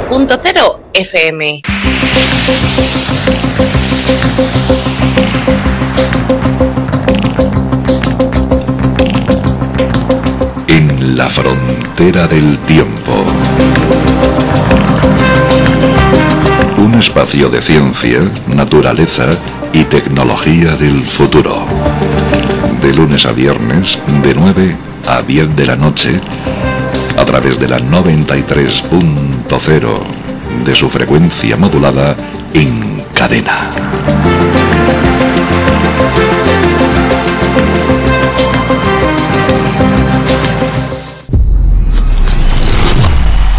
93.0 FM. En la frontera del tiempo. Un espacio de ciencia, naturaleza y tecnología del futuro. De lunes a viernes, de 9 a 10 de la noche, a través de la 93.0 de su frecuencia modulada en cadena.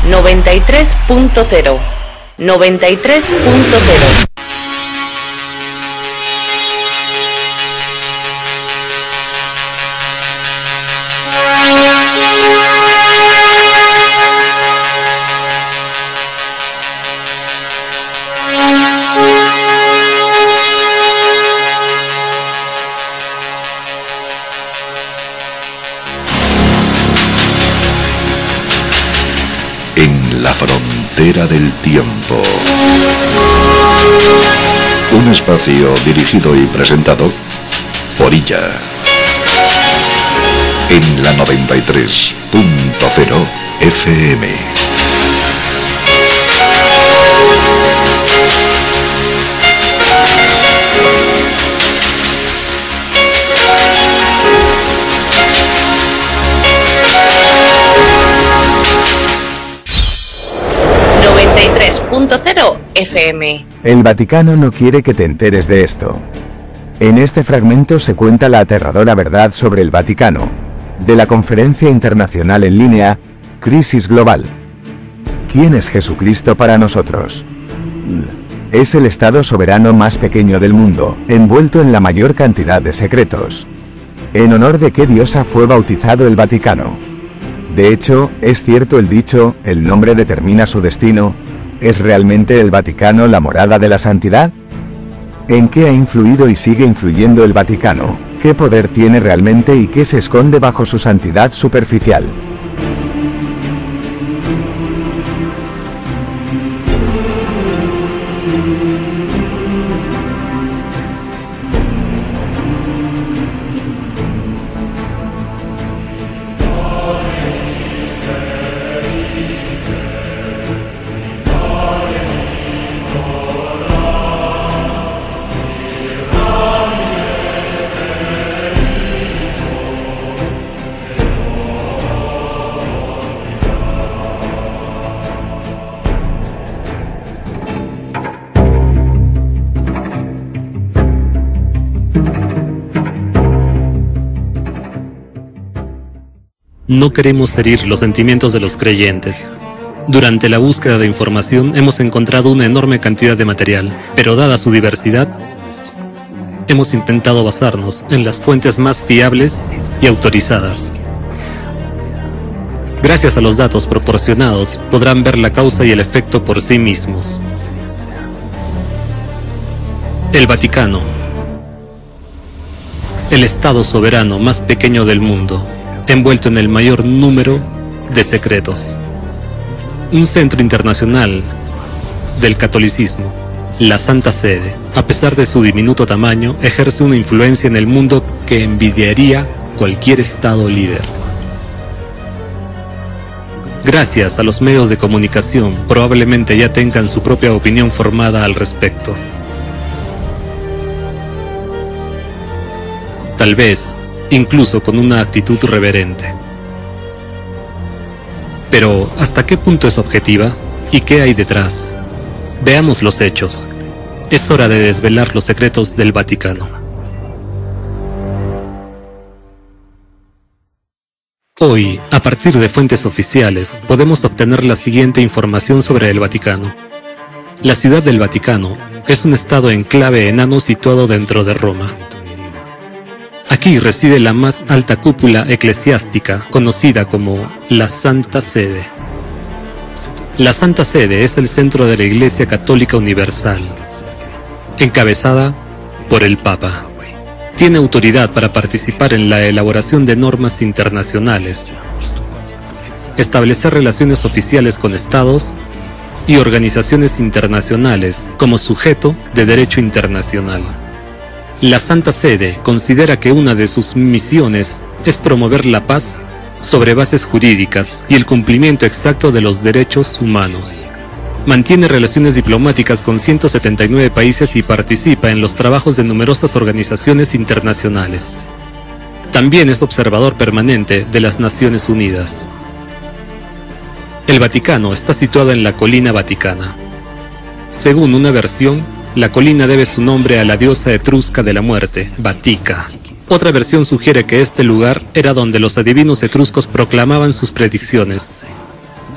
Noventa y 93.0. En la frontera del tiempo. Un espacio dirigido y presentado por ella. En la 93.0 FM. FM. El Vaticano no quiere que te enteres de esto. En este fragmento se cuenta la aterradora verdad sobre el Vaticano, de la conferencia internacional en línea, Crisis Global. ¿Quién es Jesucristo para nosotros? Es el Estado soberano más pequeño del mundo, envuelto en la mayor cantidad de secretos. ¿En honor de qué diosa fue bautizado el Vaticano? De hecho, ¿es cierto el dicho, el nombre determina su destino? ¿Es realmente el Vaticano la morada de la santidad? ¿En qué ha influido y sigue influyendo el Vaticano? ¿Qué poder tiene realmente y qué se esconde bajo su santidad superficial? No queremos herir los sentimientos de los creyentes. Durante la búsqueda de información hemos encontrado una enorme cantidad de material, pero dada su diversidad, hemos intentado basarnos en las fuentes más fiables y autorizadas. Gracias a los datos proporcionados, podrán ver la causa y el efecto por sí mismos. El Vaticano, el Estado soberano más pequeño del mundo, envuelto en el mayor número de secretos. Un centro internacional del catolicismo, la Santa Sede, a pesar de su diminuto tamaño, ejerce una influencia en el mundo que envidiaría cualquier Estado líder. Gracias a los medios de comunicación, probablemente ya tengan su propia opinión formada al respecto. Tal vez incluso con una actitud reverente. Pero, ¿hasta qué punto es objetiva? ¿Y qué hay detrás? Veamos los hechos. Es hora de desvelar los secretos del Vaticano. Hoy, a partir de fuentes oficiales, podemos obtener la siguiente información sobre el Vaticano. La Ciudad del Vaticano es un estado enclave enano situado dentro de Roma. Aquí reside la más alta cúpula eclesiástica, conocida como la Santa Sede. La Santa Sede es el centro de la Iglesia Católica Universal, encabezada por el Papa. Tiene autoridad para participar en la elaboración de normas internacionales, establecer relaciones oficiales con estados y organizaciones internacionales como sujeto de derecho internacional. La Santa Sede considera que una de sus misiones es promover la paz sobre bases jurídicas y el cumplimiento exacto de los derechos humanos. Mantiene relaciones diplomáticas con 179 países y participa en los trabajos de numerosas organizaciones internacionales. También es observador permanente de las Naciones Unidas. El Vaticano está situado en la colina vaticana. Según una versión, la colina debe su nombre a la diosa etrusca de la muerte, Vatica. Otra versión sugiere que este lugar era donde los adivinos etruscos proclamaban sus predicciones,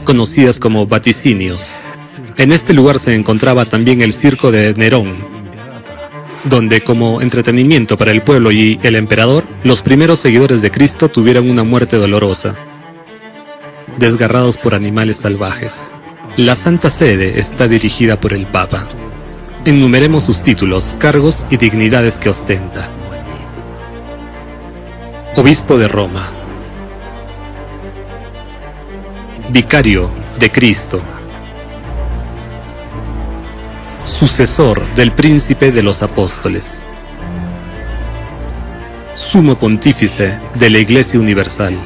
conocidas como vaticinios. En este lugar se encontraba también el circo de Nerón, donde como entretenimiento para el pueblo y el emperador, los primeros seguidores de Cristo tuvieron una muerte dolorosa, desgarrados por animales salvajes. La Santa Sede está dirigida por el Papa. Enumeremos sus títulos, cargos y dignidades que ostenta. Obispo de Roma. Vicario de Cristo. Sucesor del Príncipe de los Apóstoles. Sumo Pontífice de la Iglesia Universal.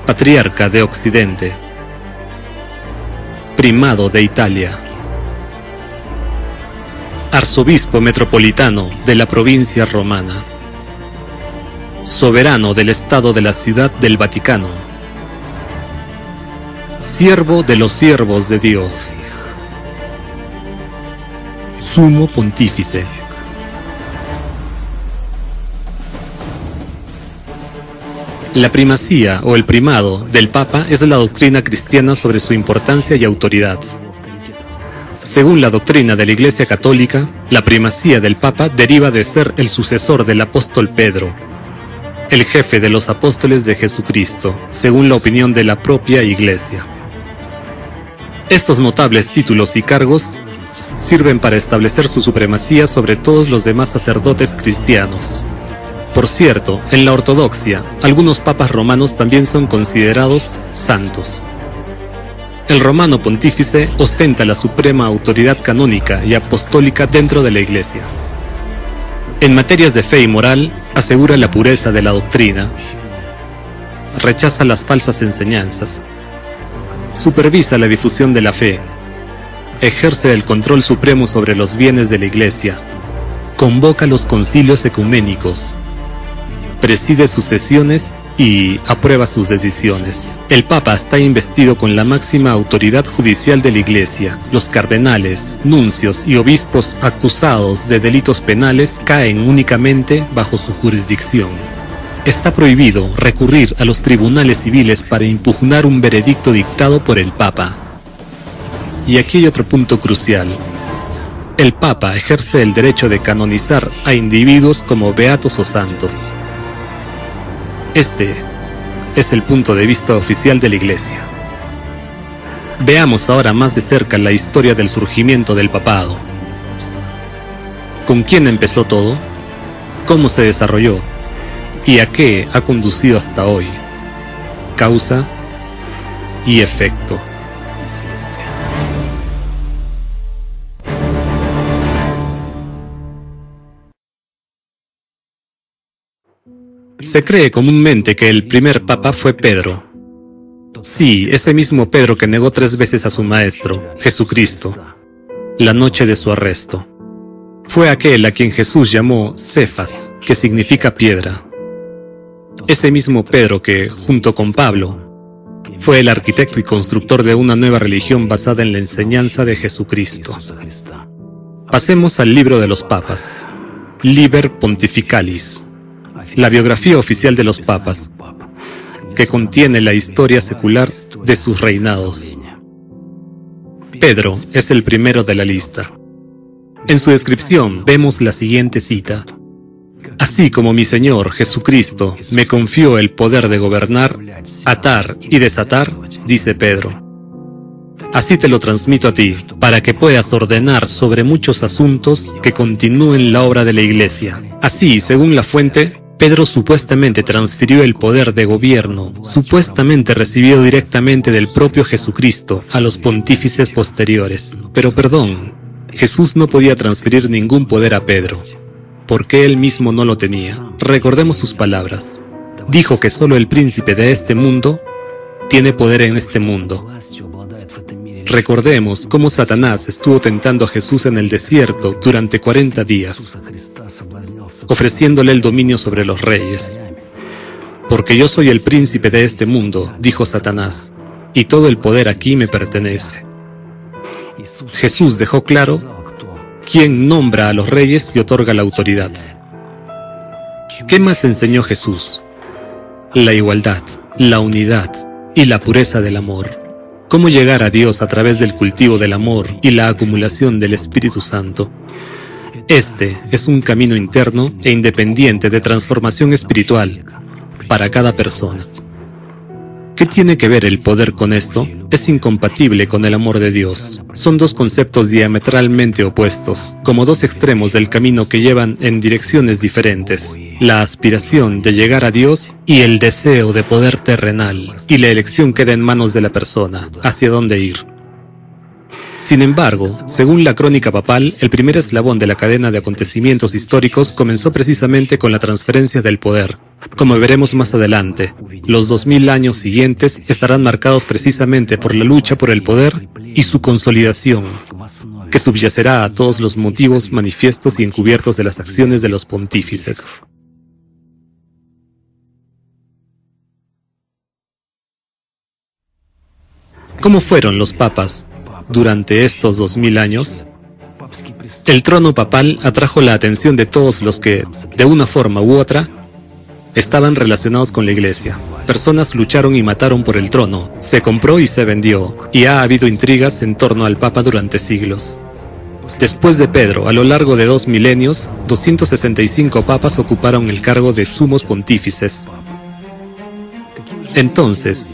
Patriarca de Occidente. Primado de Italia. Arzobispo metropolitano de la provincia romana. Soberano del Estado de la Ciudad del Vaticano. Siervo de los siervos de Dios. Sumo Pontífice. La primacía o el primado del Papa es la doctrina cristiana sobre su importancia y autoridad. Según la doctrina de la Iglesia Católica, la primacía del Papa deriva de ser el sucesor del apóstol Pedro, el jefe de los apóstoles de Jesucristo, según la opinión de la propia Iglesia. Estos notables títulos y cargos sirven para establecer su supremacía sobre todos los demás sacerdotes cristianos. Por cierto, en la ortodoxia, algunos papas romanos también son considerados santos. El romano pontífice ostenta la suprema autoridad canónica y apostólica dentro de la Iglesia. En materias de fe y moral, asegura la pureza de la doctrina, rechaza las falsas enseñanzas, supervisa la difusión de la fe, ejerce el control supremo sobre los bienes de la Iglesia, convoca los concilios ecuménicos, preside sus sesiones y aprueba sus decisiones. El Papa está investido con la máxima autoridad judicial de la Iglesia. Los cardenales, nuncios y obispos acusados de delitos penales caen únicamente bajo su jurisdicción. Está prohibido recurrir a los tribunales civiles para impugnar un veredicto dictado por el Papa. Y aquí hay otro punto crucial. El Papa ejerce el derecho de canonizar a individuos como beatos o santos. Este es el punto de vista oficial de la Iglesia. Veamos ahora más de cerca la historia del surgimiento del papado. ¿Con quién empezó todo? ¿Cómo se desarrolló? ¿Y a qué ha conducido hasta hoy? Causa y efecto. Se cree comúnmente que el primer papa fue Pedro. Sí, ese mismo Pedro que negó 3 veces a su maestro, Jesucristo, la noche de su arresto. Fue aquel a quien Jesús llamó Cefas, que significa piedra. Ese mismo Pedro que, junto con Pablo, fue el arquitecto y constructor de una nueva religión basada en la enseñanza de Jesucristo. Pasemos al libro de los papas, Liber Pontificalis, la biografía oficial de los papas, que contiene la historia secular de sus reinados. Pedro es el primero de la lista. En su descripción vemos la siguiente cita: Así como mi Señor Jesucristo me confió el poder de gobernar, atar y desatar, dice Pedro, así te lo transmito a ti, para que puedas ordenar sobre muchos asuntos que continúen la obra de la Iglesia. Así, según la fuente, Pedro supuestamente transfirió el poder de gobierno, supuestamente recibido directamente del propio Jesucristo, a los pontífices posteriores. Pero perdón, Jesús no podía transferir ningún poder a Pedro, porque él mismo no lo tenía. Recordemos sus palabras. Dijo que solo el príncipe de este mundo tiene poder en este mundo. Recordemos cómo Satanás estuvo tentando a Jesús en el desierto durante 40 días, ofreciéndole el dominio sobre los reyes. Porque yo soy el príncipe de este mundo, dijo Satanás, y todo el poder aquí me pertenece. Jesús dejó claro quién nombra a los reyes y otorga la autoridad. ¿Qué más enseñó Jesús? La igualdad, la unidad y la pureza del amor. Cómo llegar a Dios a través del cultivo del amor y la acumulación del Espíritu Santo. Este es un camino interno e independiente de transformación espiritual para cada persona. ¿Qué tiene que ver el poder con esto? Es incompatible con el amor de Dios. Son dos conceptos diametralmente opuestos, como dos extremos del camino que llevan en direcciones diferentes. La aspiración de llegar a Dios y el deseo de poder terrenal, y la elección queda en manos de la persona, hacia dónde ir. Sin embargo, según la crónica papal, el primer eslabón de la cadena de acontecimientos históricos comenzó precisamente con la transferencia del poder. Como veremos más adelante, los 2000 años siguientes estarán marcados precisamente por la lucha por el poder y su consolidación, que subyacerá a todos los motivos manifiestos y encubiertos de las acciones de los pontífices. ¿Cómo fueron los papas durante estos 2000 años? El trono papal atrajo la atención de todos los que, de una forma u otra, estaban relacionados con la Iglesia. Personas lucharon y mataron por el trono, se compró y se vendió, y ha habido intrigas en torno al Papa durante siglos. Después de Pedro, a lo largo de 2 milenios, 265 papas ocuparon el cargo de sumos pontífices. Entonces,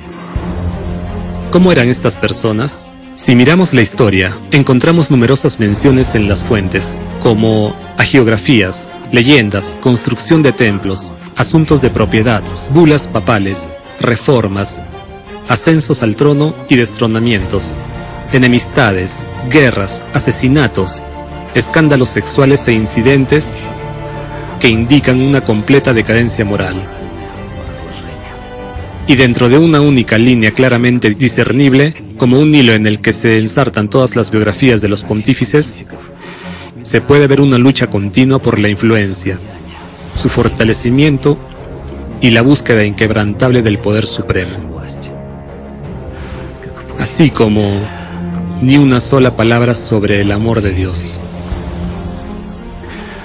¿cómo eran estas personas? Si miramos la historia, encontramos numerosas menciones en las fuentes, como hagiografías, leyendas, construcción de templos, asuntos de propiedad, bulas papales, reformas, ascensos al trono y destronamientos, enemistades, guerras, asesinatos, escándalos sexuales e incidentes que indican una completa decadencia moral. Y dentro de una única línea claramente discernible, como un hilo en el que se ensartan todas las biografías de los pontífices, se puede ver una lucha continua por la influencia, su fortalecimiento y la búsqueda inquebrantable del poder supremo. Así como ni una sola palabra sobre el amor de Dios.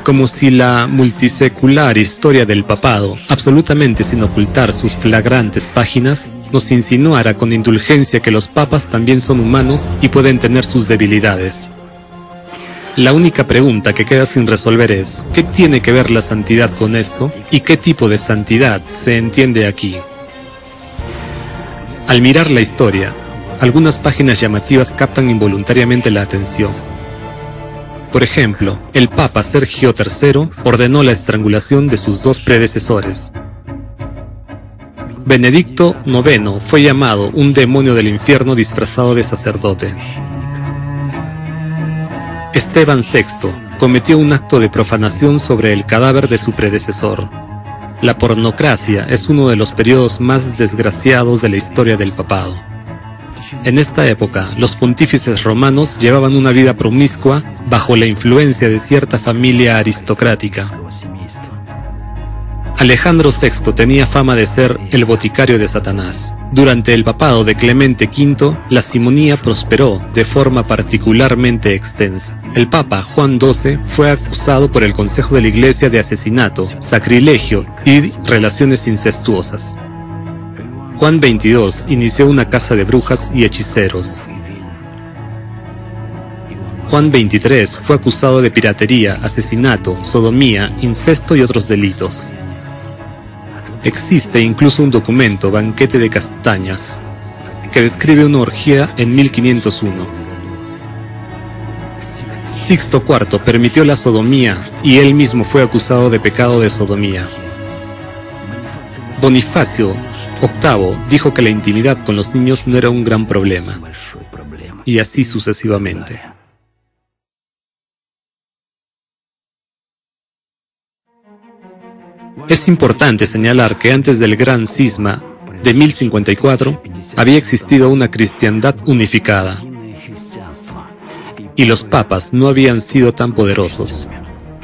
Como si la multisecular historia del papado, absolutamente sin ocultar sus flagrantes páginas, nos insinuara con indulgencia que los papas también son humanos y pueden tener sus debilidades. La única pregunta que queda sin resolver es, ¿qué tiene que ver la santidad con esto? ¿Y qué tipo de santidad se entiende aquí? Al mirar la historia, algunas páginas llamativas captan involuntariamente la atención. Por ejemplo, el Papa Sergio III ordenó la estrangulación de sus 2 predecesores. Benedicto IX fue llamado un demonio del infierno disfrazado de sacerdote. Esteban VI cometió un acto de profanación sobre el cadáver de su predecesor. La pornocracia es uno de los periodos más desgraciados de la historia del papado. En esta época, los pontífices romanos llevaban una vida promiscua bajo la influencia de cierta familia aristocrática. Alejandro VI tenía fama de ser el boticario de Satanás. Durante el papado de Clemente V, la simonía prosperó de forma particularmente extensa. El Papa Juan XII fue acusado por el Consejo de la Iglesia de asesinato, sacrilegio y relaciones incestuosas. Juan XXII inició una casa de brujas y hechiceros. Juan XXIII fue acusado de piratería, asesinato, sodomía, incesto y otros delitos. Existe incluso un documento, Banquete de Castañas, que describe una orgía en 1501. Sixto IV permitió la sodomía y él mismo fue acusado de pecado de sodomía. Bonifacio VIII dijo que la intimidad con los niños no era un gran problema, y así sucesivamente. Es importante señalar que antes del Gran Cisma de 1054 había existido una cristiandad unificada, y los papas no habían sido tan poderosos.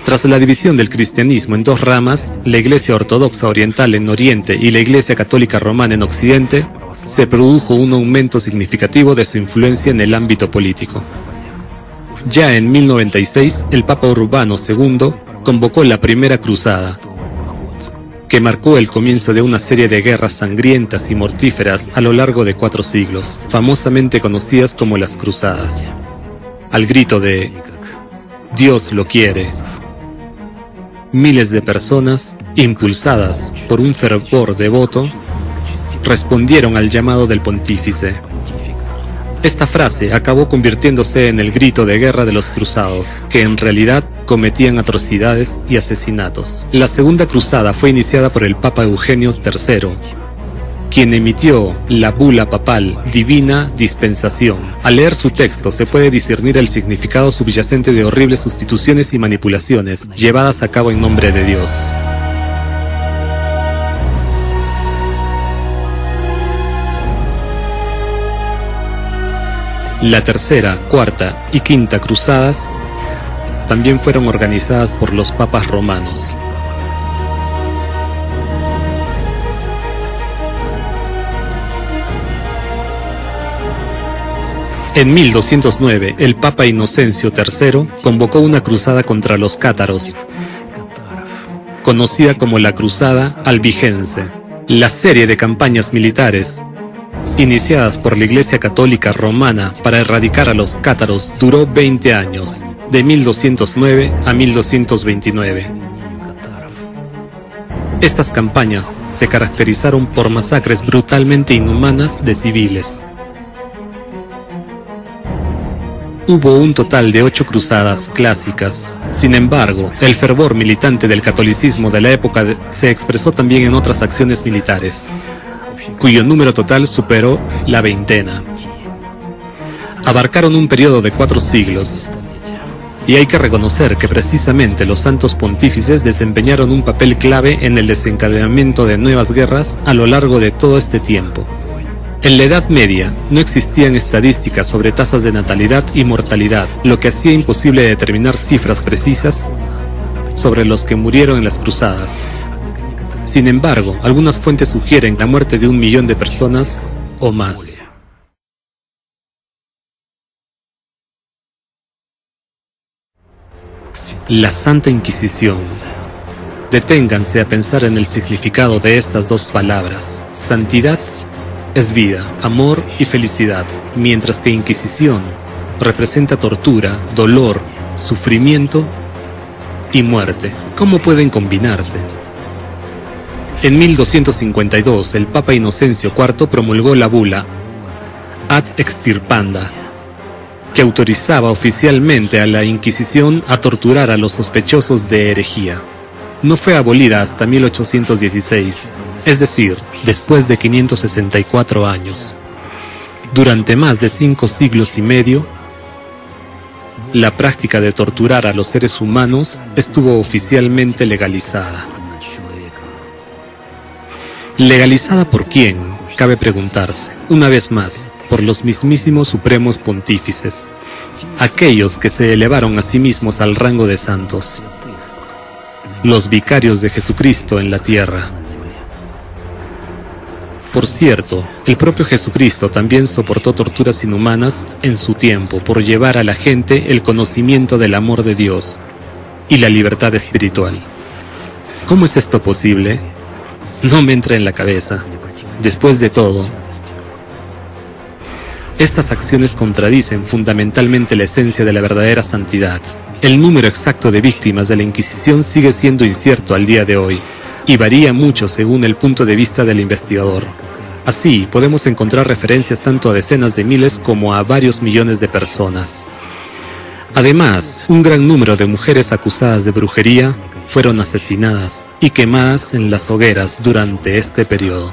Tras la división del cristianismo en dos ramas, la Iglesia Ortodoxa Oriental en Oriente y la Iglesia Católica Romana en Occidente, se produjo un aumento significativo de su influencia en el ámbito político. Ya en 1096, el Papa Urbano II convocó la Primera Cruzada, que marcó el comienzo de una serie de guerras sangrientas y mortíferas a lo largo de 4 siglos, famosamente conocidas como las Cruzadas. Al grito de «Dios lo quiere», miles de personas, impulsadas por un fervor devoto, respondieron al llamado del pontífice. Esta frase acabó convirtiéndose en el grito de guerra de los cruzados, que en realidad cometían atrocidades y asesinatos. La Segunda Cruzada fue iniciada por el Papa Eugenio III, quien emitió la bula papal Divina Dispensación. Al leer su texto se puede discernir el significado subyacente de horribles sustituciones y manipulaciones llevadas a cabo en nombre de Dios. La Tercera, Cuarta y Quinta Cruzadas también fueron organizadas por los papas romanos. En 1209, el Papa Inocencio III convocó una cruzada contra los cátaros, conocida como la Cruzada Albigense. La serie de campañas militares, iniciadas por la Iglesia Católica Romana para erradicar a los cátaros, duró 20 años, de 1209 a 1229. Estas campañas se caracterizaron por masacres brutalmente inhumanas de civiles. Hubo un total de 8 cruzadas clásicas. Sin embargo, el fervor militante del catolicismo de la época se expresó también en otras acciones militares, cuyo número total superó la veintena. Abarcaron un periodo de 4 siglos, y hay que reconocer que precisamente los santos pontífices desempeñaron un papel clave en el desencadenamiento de nuevas guerras a lo largo de todo este tiempo. En la Edad Media no existían estadísticas sobre tasas de natalidad y mortalidad, lo que hacía imposible determinar cifras precisas sobre los que murieron en las cruzadas. Sin embargo, algunas fuentes sugieren la muerte de 1 millón de personas o más. La Santa Inquisición. Deténganse a pensar en el significado de estas dos palabras. Santidad es vida, amor y felicidad, mientras que Inquisición representa tortura, dolor, sufrimiento y muerte. ¿Cómo pueden combinarse? En 1252, el Papa Inocencio IV promulgó la bula Ad Extirpanda, que autorizaba oficialmente a la Inquisición a torturar a los sospechosos de herejía. No fue abolida hasta 1816, es decir, después de 564 años. Durante más de 5 siglos y medio, la práctica de torturar a los seres humanos estuvo oficialmente legalizada. ¿Legalizada por quién? Cabe preguntarse. Una vez más, por los mismísimos supremos pontífices, aquellos que se elevaron a sí mismos al rango de santos, los vicarios de Jesucristo en la tierra. Por cierto, el propio Jesucristo también soportó torturas inhumanas en su tiempo por llevar a la gente el conocimiento del amor de Dios y la libertad espiritual. ¿Cómo es esto posible? No me entra en la cabeza. Después de todo, estas acciones contradicen fundamentalmente la esencia de la verdadera santidad. El número exacto de víctimas de la Inquisición sigue siendo incierto al día de hoy, y varía mucho según el punto de vista del investigador. Así, podemos encontrar referencias tanto a decenas de miles como a varios millones de personas. Además, un gran número de mujeres acusadas de brujería fueron asesinadas y quemadas en las hogueras durante este periodo.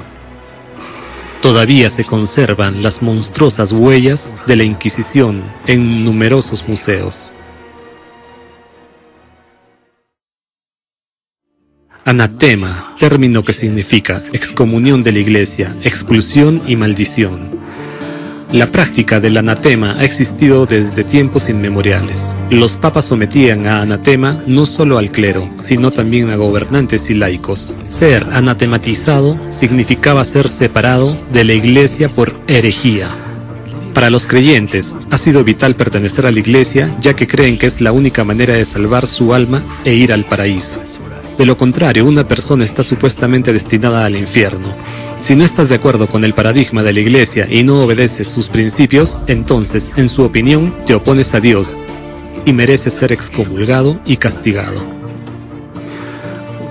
Todavía se conservan las monstruosas huellas de la Inquisición en numerosos museos. Anatema, término que significa excomunión de la Iglesia, expulsión y maldición. La práctica del anatema ha existido desde tiempos inmemoriales. Los papas sometían a anatema no solo al clero, sino también a gobernantes y laicos. Ser anatematizado significaba ser separado de la Iglesia por herejía. Para los creyentes, ha sido vital pertenecer a la Iglesia, ya que creen que es la única manera de salvar su alma e ir al paraíso. De lo contrario, una persona está supuestamente destinada al infierno. Si no estás de acuerdo con el paradigma de la Iglesia y no obedeces sus principios, entonces, en su opinión, te opones a Dios y mereces ser excomulgado y castigado.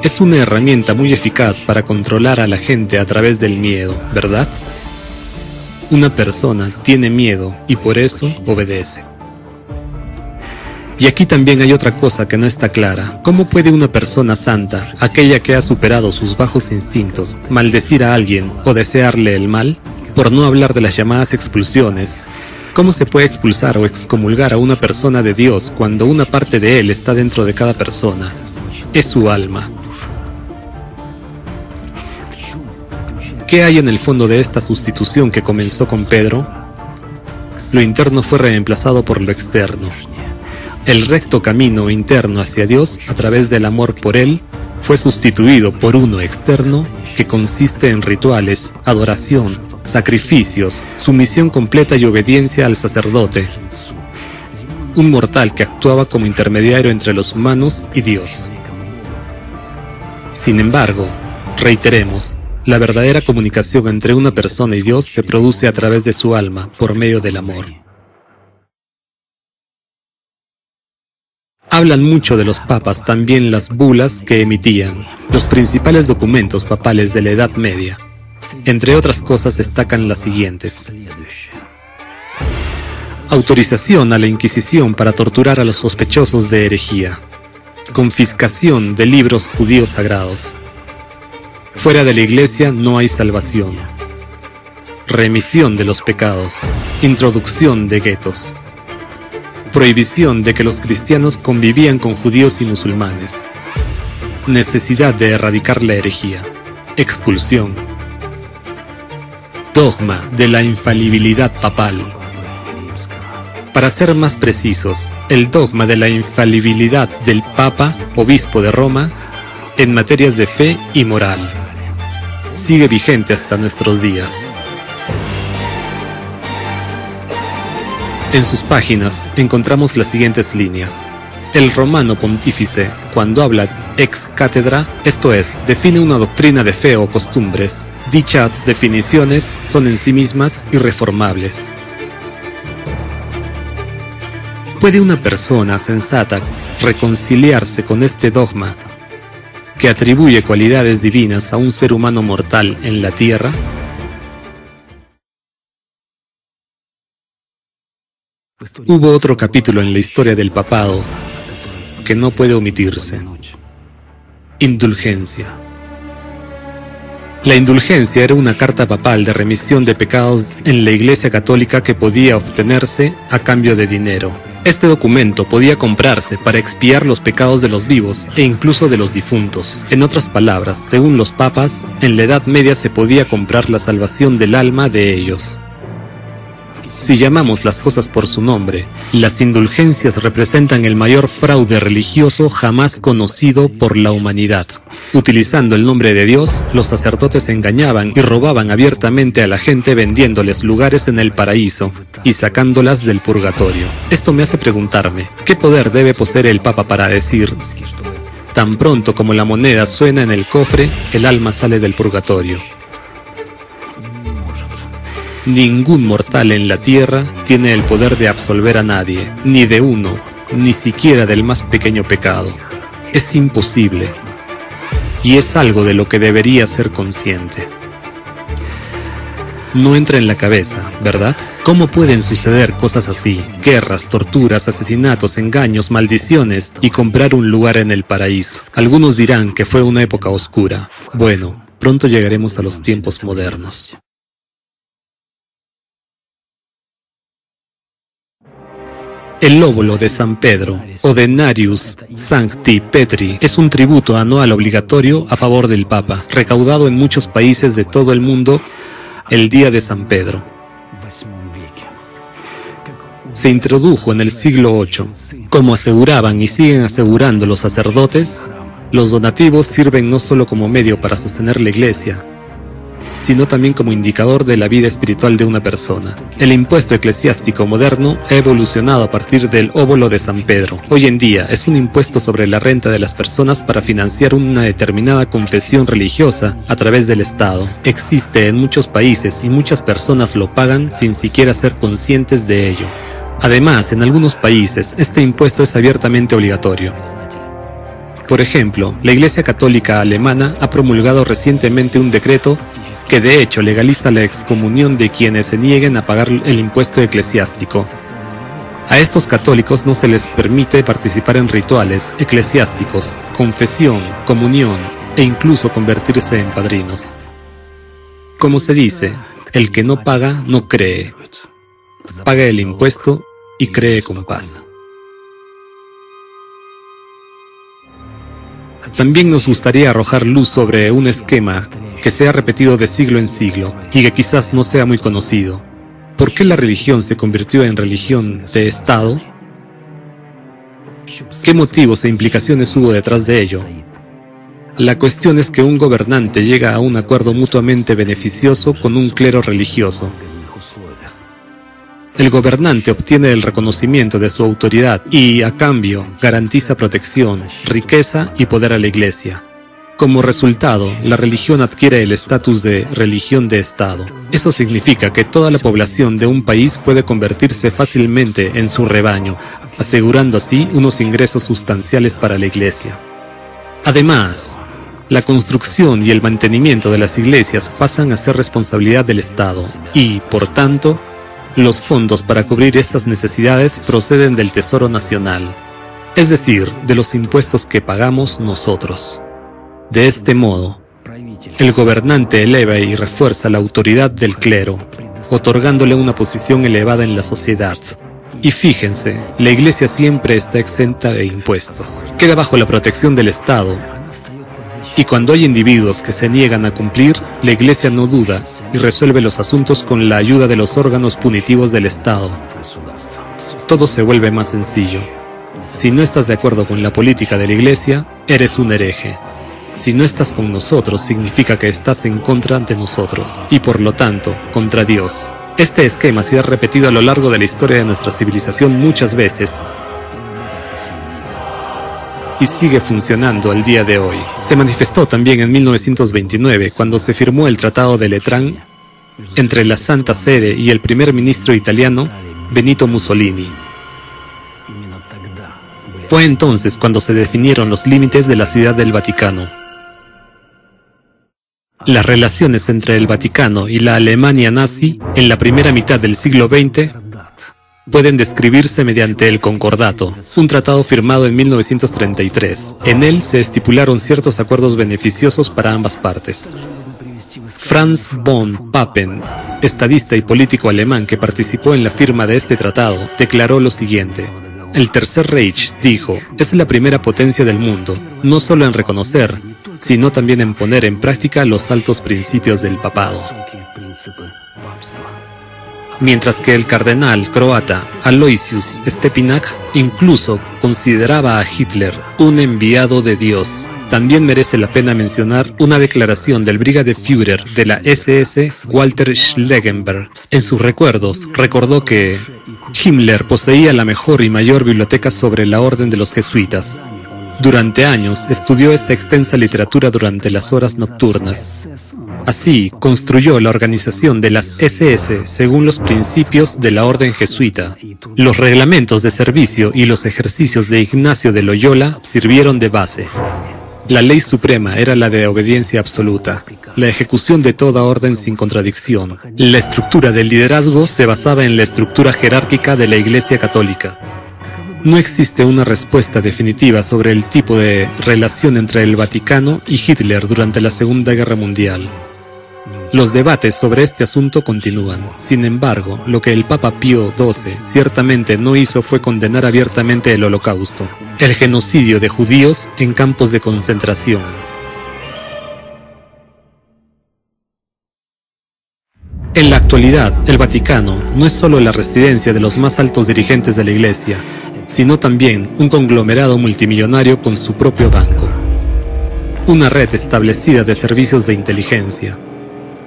Es una herramienta muy eficaz para controlar a la gente a través del miedo, ¿verdad? Una persona tiene miedo y por eso obedece. Y aquí también hay otra cosa que no está clara. ¿Cómo puede una persona santa, aquella que ha superado sus bajos instintos, maldecir a alguien o desearle el mal? Por no hablar de las llamadas expulsiones. ¿Cómo se puede expulsar o excomulgar a una persona de Dios cuando una parte de él está dentro de cada persona? Es su alma. ¿Qué hay en el fondo de esta sustitución que comenzó con Pedro? Lo interno fue reemplazado por lo externo. El recto camino interno hacia Dios, a través del amor por Él, fue sustituido por uno externo que consiste en rituales, adoración, sacrificios, sumisión completa y obediencia al sacerdote. Un mortal que actuaba como intermediario entre los humanos y Dios. Sin embargo, reiteremos, la verdadera comunicación entre una persona y Dios se produce a través de su alma, por medio del amor. Hablan mucho de los papas también las bulas que emitían, los principales documentos papales de la Edad Media. Entre otras cosas destacan las siguientes. Autorización a la Inquisición para torturar a los sospechosos de herejía. Confiscación de libros judíos sagrados. Fuera de la Iglesia no hay salvación. Remisión de los pecados. Introducción de guetos. Prohibición de que los cristianos convivían con judíos y musulmanes. Necesidad de erradicar la herejía. Expulsión. Dogma de la infalibilidad papal. Para ser más precisos, el dogma de la infalibilidad del Papa, Obispo de Roma, en materias de fe y moral. Sigue vigente hasta nuestros días. En sus páginas encontramos las siguientes líneas. El romano pontífice, cuando habla ex cátedra, esto es, define una doctrina de fe o costumbres. Dichas definiciones son en sí mismas irreformables. ¿Puede una persona sensata reconciliarse con este dogma que atribuye cualidades divinas a un ser humano mortal en la tierra? Hubo otro capítulo en la historia del papado que no puede omitirse. Indulgencia. La indulgencia era una carta papal de remisión de pecados en la Iglesia Católica que podía obtenerse a cambio de dinero. Este documento podía comprarse para expiar los pecados de los vivos e incluso de los difuntos. En otras palabras, según los papas, en la Edad Media se podía comprar la salvación del alma de ellos. Si llamamos las cosas por su nombre, las indulgencias representan el mayor fraude religioso jamás conocido por la humanidad. Utilizando el nombre de Dios, los sacerdotes engañaban y robaban abiertamente a la gente vendiéndoles lugares en el paraíso y sacándolas del purgatorio. Esto me hace preguntarme, ¿qué poder debe poseer el Papa para decir, tan pronto como la moneda suena en el cofre, el alma sale del purgatorio? Ningún mortal en la tierra tiene el poder de absolver a nadie, ni de uno, ni siquiera del más pequeño pecado. Es imposible. Y es algo de lo que debería ser consciente. No entra en la cabeza, ¿verdad? ¿Cómo pueden suceder cosas así? Guerras, torturas, asesinatos, engaños, maldiciones y comprar un lugar en el paraíso. Algunos dirán que fue una época oscura. Bueno, pronto llegaremos a los tiempos modernos. El óbolo de San Pedro, o Denarius Sancti Petri, es un tributo anual obligatorio a favor del Papa, recaudado en muchos países de todo el mundo el día de San Pedro. Se introdujo en el siglo VIII. Como aseguraban y siguen asegurando los sacerdotes, los donativos sirven no solo como medio para sostener la iglesia, sino también como indicador de la vida espiritual de una persona. El impuesto eclesiástico moderno ha evolucionado a partir del óbolo de San Pedro. Hoy en día es un impuesto sobre la renta de las personas para financiar una determinada confesión religiosa a través del Estado. Existe en muchos países y muchas personas lo pagan sin siquiera ser conscientes de ello. Además, en algunos países este impuesto es abiertamente obligatorio. Por ejemplo, la Iglesia Católica Alemana ha promulgado recientemente un decreto que de hecho legaliza la excomunión de quienes se nieguen a pagar el impuesto eclesiástico. A estos católicos no se les permite participar en rituales eclesiásticos, confesión, comunión e incluso convertirse en padrinos. Como se dice, el que no paga no cree. Paga el impuesto y cree con paz. También nos gustaría arrojar luz sobre un esquema que se ha repetido de siglo en siglo y que quizás no sea muy conocido. ¿Por qué la religión se convirtió en religión de Estado? ¿Qué motivos e implicaciones hubo detrás de ello? La cuestión es que un gobernante llega a un acuerdo mutuamente beneficioso con un clero religioso. El gobernante obtiene el reconocimiento de su autoridad y, a cambio, garantiza protección, riqueza y poder a la iglesia. Como resultado, la religión adquiere el estatus de religión de Estado. Eso significa que toda la población de un país puede convertirse fácilmente en su rebaño, asegurando así unos ingresos sustanciales para la iglesia. Además, la construcción y el mantenimiento de las iglesias pasan a ser responsabilidad del Estado y, por tanto, los fondos para cubrir estas necesidades proceden del Tesoro Nacional, es decir, de los impuestos que pagamos nosotros. De este modo, el gobernante eleva y refuerza la autoridad del clero, otorgándole una posición elevada en la sociedad. Y fíjense, la iglesia siempre está exenta de impuestos. Queda bajo la protección del Estado. Y cuando hay individuos que se niegan a cumplir, la iglesia no duda y resuelve los asuntos con la ayuda de los órganos punitivos del Estado. Todo se vuelve más sencillo. Si no estás de acuerdo con la política de la iglesia, eres un hereje. Si no estás con nosotros, significa que estás en contra de nosotros, y por lo tanto, contra Dios. Este esquema se ha repetido a lo largo de la historia de nuestra civilización muchas veces, y sigue funcionando al día de hoy. Se manifestó también en 1929, cuando se firmó el Tratado de Letrán entre la Santa Sede y el primer ministro italiano, Benito Mussolini. Fue entonces cuando se definieron los límites de la Ciudad del Vaticano. Las relaciones entre el Vaticano y la Alemania nazi en la primera mitad del siglo XX pueden describirse mediante el Concordato, un tratado firmado en 1933. En él se estipularon ciertos acuerdos beneficiosos para ambas partes. Franz von Papen, estadista y político alemán que participó en la firma de este tratado, declaró lo siguiente: el Tercer Reich, dijo, es la primera potencia del mundo, no solo en reconocer, sino también en poner en práctica los altos principios del papado. Mientras que el cardenal croata Aloysius Stepinac incluso consideraba a Hitler un enviado de Dios. También merece la pena mencionar una declaración del Brigadeführer de la SS, Walter Schlegenberg. En sus recuerdos, recordó que Himmler poseía la mejor y mayor biblioteca sobre la orden de los jesuitas. Durante años estudió esta extensa literatura durante las horas nocturnas. Así, construyó la organización de las SS según los principios de la orden jesuita. Los reglamentos de servicio y los ejercicios de Ignacio de Loyola sirvieron de base. La ley suprema era la de obediencia absoluta. la ejecución de toda orden sin contradicción. La estructura del liderazgo se basaba en la estructura jerárquica de la Iglesia Católica. No existe una respuesta definitiva sobre el tipo de relación entre el Vaticano y Hitler durante la Segunda Guerra Mundial. Los debates sobre este asunto continúan. Sin embargo, lo que el Papa Pío XII ciertamente no hizo fue condenar abiertamente el Holocausto, el genocidio de judíos en campos de concentración. En la actualidad, el Vaticano no es solo la residencia de los más altos dirigentes de la Iglesia, sino también un conglomerado multimillonario con su propio banco. Una red establecida de servicios de inteligencia,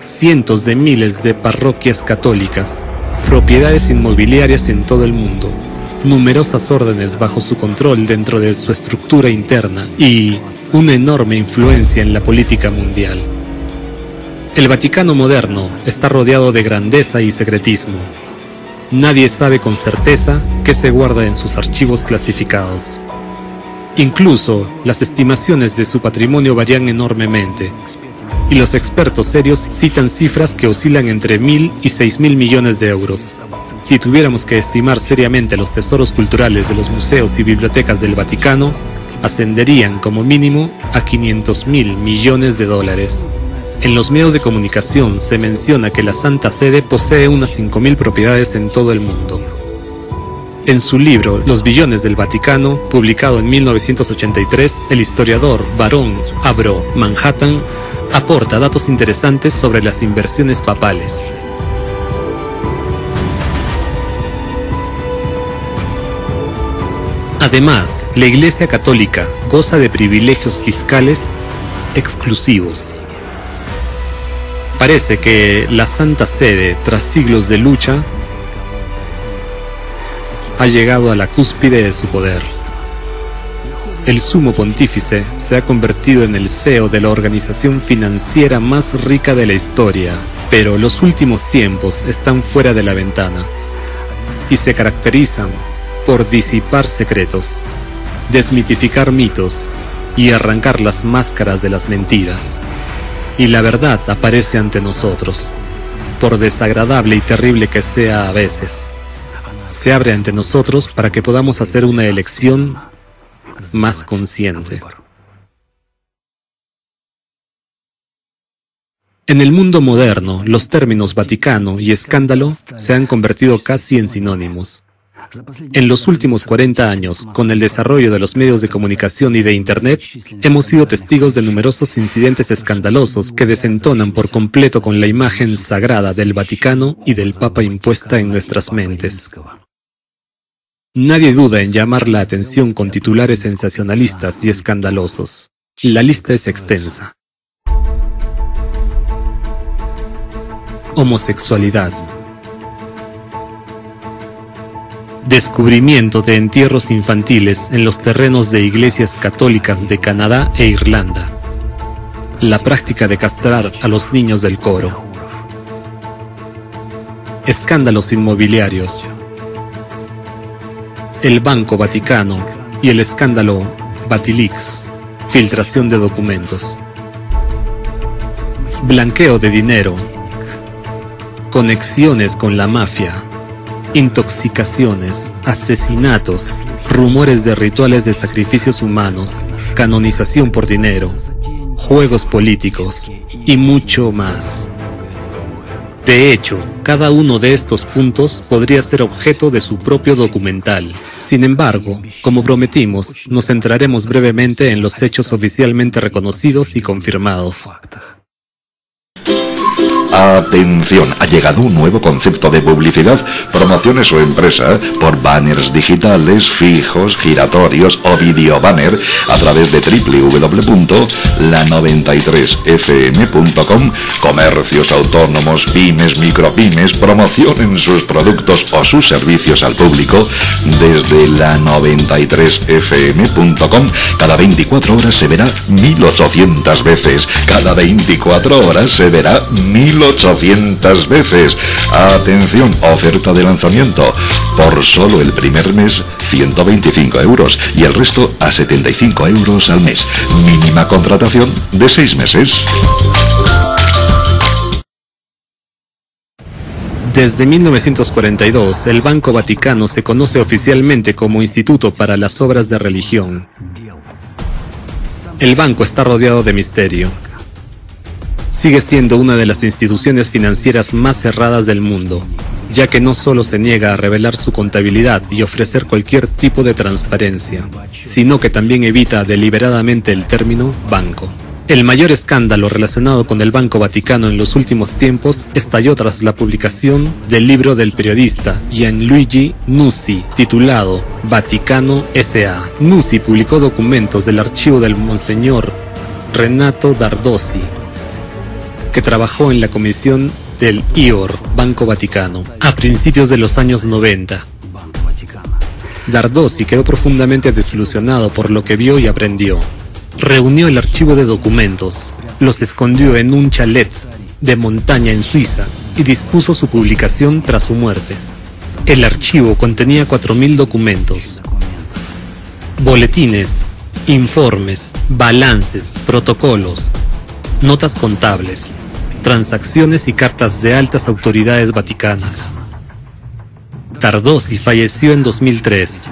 cientos de miles de parroquias católicas, propiedades inmobiliarias en todo el mundo, numerosas órdenes bajo su control dentro de su estructura interna y una enorme influencia en la política mundial. El Vaticano moderno está rodeado de grandeza y secretismo. Nadie sabe con certeza qué se guarda en sus archivos clasificados. Incluso las estimaciones de su patrimonio varían enormemente, y los expertos serios citan cifras que oscilan entre 1.000 y 6.000 millones de euros. Si tuviéramos que estimar seriamente los tesoros culturales de los museos y bibliotecas del Vaticano, ascenderían como mínimo a 500.000 millones de dólares. En los medios de comunicación se menciona que la Santa Sede posee unas 5.000 propiedades en todo el mundo. En su libro Los billones del Vaticano, publicado en 1983, el historiador Barón Abro Manhattan aporta datos interesantes sobre las inversiones papales. Además, la Iglesia Católica goza de privilegios fiscales exclusivos. Parece que la Santa Sede, tras siglos de lucha, ha llegado a la cúspide de su poder. El sumo pontífice se ha convertido en el CEO de la organización financiera más rica de la historia, pero los últimos tiempos están fuera de la ventana y se caracterizan por disipar secretos, desmitificar mitos y arrancar las máscaras de las mentiras. Y la verdad aparece ante nosotros, por desagradable y terrible que sea a veces. Se abre ante nosotros para que podamos hacer una elección más consciente. En el mundo moderno, los términos Vaticano y escándalo se han convertido casi en sinónimos. En los últimos 40 años, con el desarrollo de los medios de comunicación y de Internet, hemos sido testigos de numerosos incidentes escandalosos que desentonan por completo con la imagen sagrada del Vaticano y del Papa impuesta en nuestras mentes. Nadie duda en llamar la atención con titulares sensacionalistas y escandalosos. La lista es extensa. Homosexualidad. Descubrimiento de entierros infantiles en los terrenos de iglesias católicas de Canadá e Irlanda. La práctica de castrar a los niños del coro. Escándalos inmobiliarios. El Banco Vaticano y el escándalo Vatileaks, filtración de documentos. Blanqueo de dinero. Conexiones con la mafia. Intoxicaciones, asesinatos, rumores de rituales de sacrificios humanos, canonización por dinero, juegos políticos y mucho más. De hecho, cada uno de estos puntos podría ser objeto de su propio documental. Sin embargo, como prometimos, nos centraremos brevemente en los hechos oficialmente reconocidos y confirmados. Atención, ha llegado un nuevo concepto de publicidad. Promocione su empresa por banners digitales, fijos, giratorios o video banner a través de www.la93fm.com. Comercios autónomos, pymes, micropymes, promocionen sus productos o sus servicios al público desde la93fm.com. Cada 24 horas se verá 1800 veces. Cada 24 horas se verá 1800 veces. Atención, oferta de lanzamiento. Por solo el primer mes, 125 euros y el resto a 75 euros al mes. Mínima contratación de 6 meses. Desde 1942, el Banco Vaticano se conoce oficialmente como Instituto para las Obras de Religión. El banco está rodeado de misterio. Sigue siendo una de las instituciones financieras más cerradas del mundo, ya que no solo se niega a revelar su contabilidad y ofrecer cualquier tipo de transparencia, sino que también evita deliberadamente el término banco. El mayor escándalo relacionado con el Banco Vaticano en los últimos tiempos estalló tras la publicación del libro del periodista Gianluigi Nuzzi, titulado Vaticano S.A. Nuzzi publicó documentos del archivo del Monseñor Renato Dardossi, que trabajó en la comisión del IOR, Banco Vaticano, a principios de los años 90. Dardossi quedó profundamente desilusionado por lo que vio y aprendió. Reunió el archivo de documentos, los escondió en un chalet de montaña en Suiza y dispuso su publicación tras su muerte. El archivo contenía 4.000 documentos, boletines, informes, balances, protocolos, notas contables, transacciones y cartas de altas autoridades vaticanas. Dardossi falleció en 2003.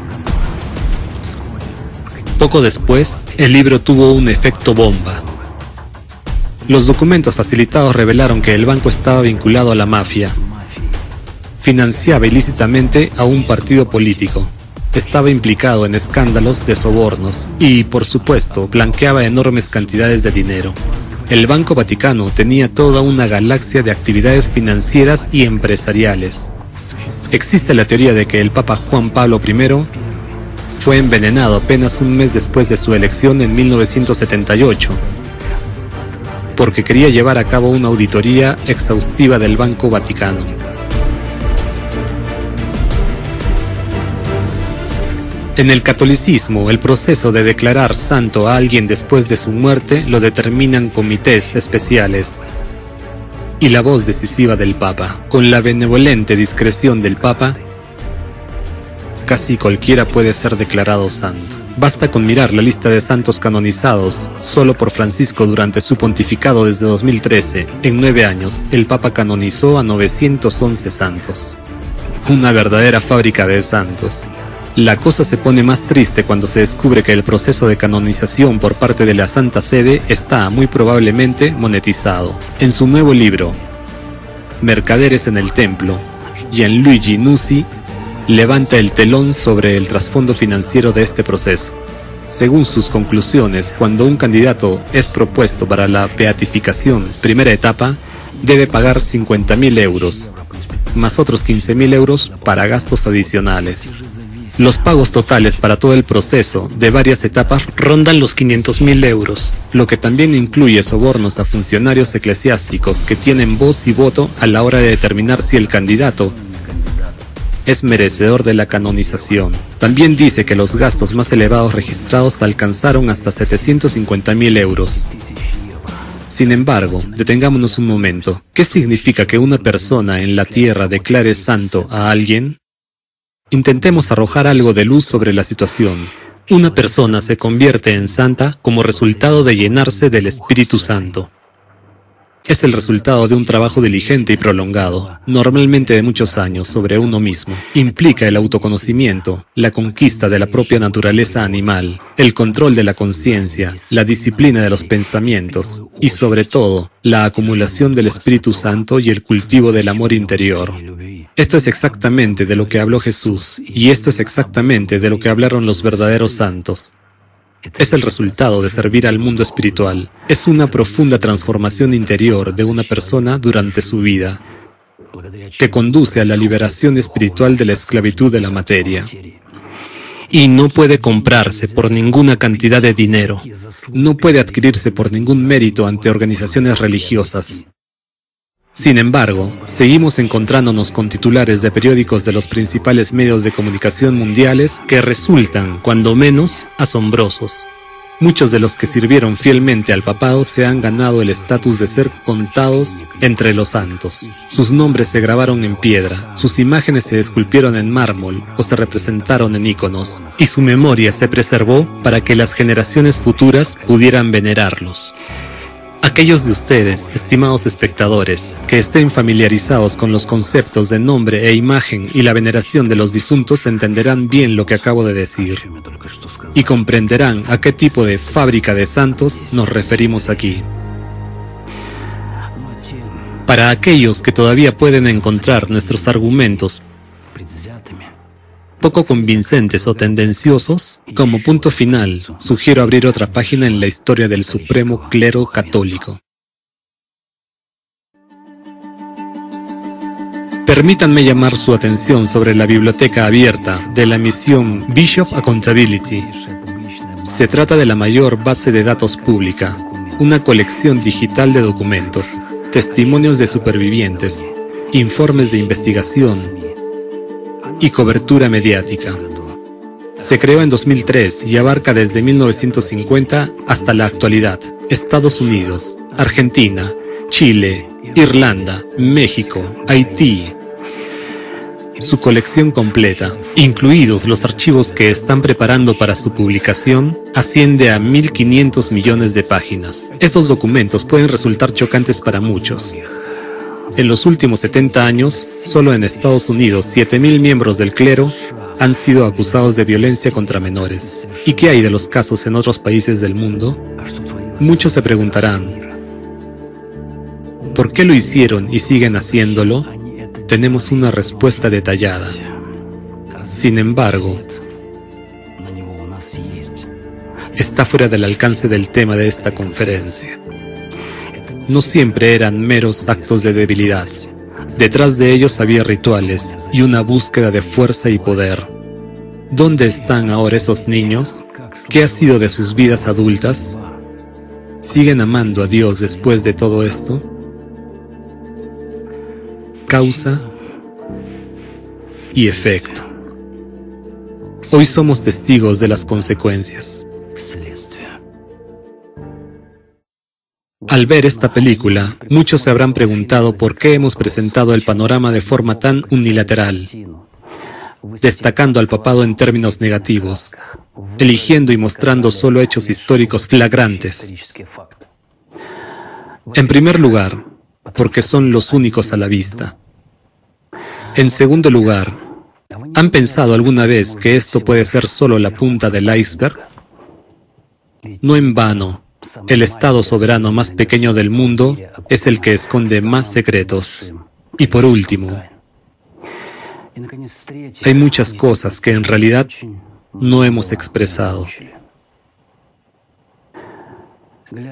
Poco después, el libro tuvo un efecto bomba. Los documentos facilitados revelaron que el banco estaba vinculado a la mafia. Financiaba ilícitamente a un partido político. Estaba implicado en escándalos de sobornos y, por supuesto, blanqueaba enormes cantidades de dinero. El Banco Vaticano tenía toda una galaxia de actividades financieras y empresariales. Existe la teoría de que el Papa Juan Pablo I fue envenenado apenas un mes después de su elección en 1978, porque quería llevar a cabo una auditoría exhaustiva del Banco Vaticano. En el catolicismo, el proceso de declarar santo a alguien después de su muerte lo determinan comités especiales y la voz decisiva del Papa. Con la benevolente discreción del Papa, casi cualquiera puede ser declarado santo. Basta con mirar la lista de santos canonizados solo por Francisco durante su pontificado desde 2013. En 9 años, el Papa canonizó a 911 santos. Una verdadera fábrica de santos. La cosa se pone más triste cuando se descubre que el proceso de canonización por parte de la Santa Sede está muy probablemente monetizado. En su nuevo libro, Mercaderes en el Templo, Gianluigi Nuzzi levanta el telón sobre el trasfondo financiero de este proceso. Según sus conclusiones, cuando un candidato es propuesto para la beatificación, primera etapa, debe pagar 50.000 euros, más otros 15.000 euros para gastos adicionales. Los pagos totales para todo el proceso de varias etapas rondan los 500.000 euros, lo que también incluye sobornos a funcionarios eclesiásticos que tienen voz y voto a la hora de determinar si el candidato es merecedor de la canonización. También dice que los gastos más elevados registrados alcanzaron hasta 750.000 euros. Sin embargo, detengámonos un momento. ¿Qué significa que una persona en la tierra declare santo a alguien? Intentemos arrojar algo de luz sobre la situación. Una persona se convierte en santa como resultado de llenarse del Espíritu Santo. Es el resultado de un trabajo diligente y prolongado, normalmente de muchos años, sobre uno mismo. Implica el autoconocimiento, la conquista de la propia naturaleza animal, el control de la conciencia, la disciplina de los pensamientos y, sobre todo, la acumulación del Espíritu Santo y el cultivo del amor interior. Esto es exactamente de lo que habló Jesús, y esto es exactamente de lo que hablaron los verdaderos santos. Es el resultado de servir al mundo espiritual. Es una profunda transformación interior de una persona durante su vida, que conduce a la liberación espiritual de la esclavitud de la materia. Y no puede comprarse por ninguna cantidad de dinero. No puede adquirirse por ningún mérito ante organizaciones religiosas. Sin embargo, seguimos encontrándonos con titulares de periódicos de los principales medios de comunicación mundiales que resultan, cuando menos, asombrosos. Muchos de los que sirvieron fielmente al papado se han ganado el estatus de ser contados entre los santos. Sus nombres se grabaron en piedra, sus imágenes se esculpieron en mármol o se representaron en íconos, y su memoria se preservó para que las generaciones futuras pudieran venerarlos. Aquellos de ustedes, estimados espectadores, que estén familiarizados con los conceptos de nombre e imagen y la veneración de los difuntos entenderán bien lo que acabo de decir y comprenderán a qué tipo de fábrica de santos nos referimos aquí. Para aquellos que todavía pueden encontrar nuestros argumentos poco convincentes o tendenciosos, como punto final, sugiero abrir otra página en la historia del supremo clero católico. Permítanme llamar su atención sobre la biblioteca abierta de la misión Bishop Accountability. Se trata de la mayor base de datos pública, una colección digital de documentos, testimonios de supervivientes, informes de investigación y cobertura mediática. Se creó en 2003 y abarca desde 1950 hasta la actualidad Estados Unidos, Argentina, Chile, Irlanda, México, Haití. Su colección completa, incluidos los archivos que están preparando para su publicación, asciende a 1.500 millones de páginas. Estos documentos pueden resultar chocantes para muchos. En los últimos 70 años, solo en Estados Unidos, 7.000 miembros del clero han sido acusados de violencia contra menores. ¿Y qué hay de los casos en otros países del mundo? Muchos se preguntarán, ¿por qué lo hicieron y siguen haciéndolo? Tenemos una respuesta detallada. Sin embargo, está fuera del alcance del tema de esta conferencia. No siempre eran meros actos de debilidad. Detrás de ellos había rituales y una búsqueda de fuerza y poder. ¿Dónde están ahora esos niños? ¿Qué ha sido de sus vidas adultas? ¿Siguen amando a Dios después de todo esto? Causa y efecto. Hoy somos testigos de las consecuencias. Al ver esta película, muchos se habrán preguntado por qué hemos presentado el panorama de forma tan unilateral, destacando al papado en términos negativos, eligiendo y mostrando solo hechos históricos flagrantes. En primer lugar, porque son los únicos a la vista. En segundo lugar, ¿han pensado alguna vez que esto puede ser solo la punta del iceberg? No en vano, el Estado soberano más pequeño del mundo es el que esconde más secretos. Y por último, hay muchas cosas que en realidad no hemos expresado.